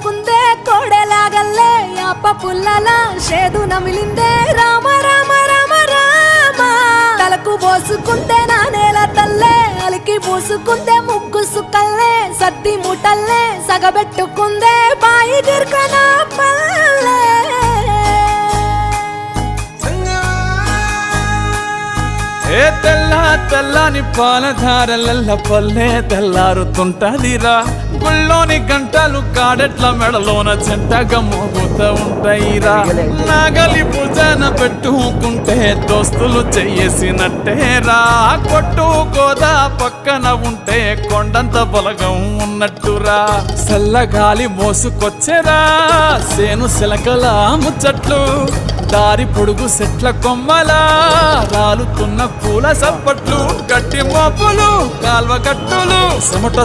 పట్టుకుందే కోడెలాగల్లే యాప పుల్లలా షేదు నమిలిందే రామ రామ రామ రామ తలకు పోసుకుందే నా నేల తల్లే అలికి పూసుకుందే ముగ్గు సుక్కల్లే సత్తి ముటల్లే సగబెట్టుకుందే బాయి గిర్కనా పల్లె ఏ తెల్ల తెల్లని పాలధారలల్ల పల్లె తెల్లారుతుంటదిరా గుళ్ళోని గంటలు కాడెట్ల మెడలోన చెంటగా మోగుతూ ఉంటాయిరా నాగలి భుజాన పెట్టుకుంటే దోస్తులు చెయ్యేసినట్టేరా కొట్టు గోదా పక్కన ఉంటే కొండంత బలగం ఉన్నట్టురా చల్లగాలి మోసుకొచ్చెరా సేను సిలకల ముచ్చట్లు దారి పొడుగు సెట్ల కొమ్మలా రాలుతున్న పూల సప్పట్లు గట్టి మోపులు కాల్వ కట్టులు చెమట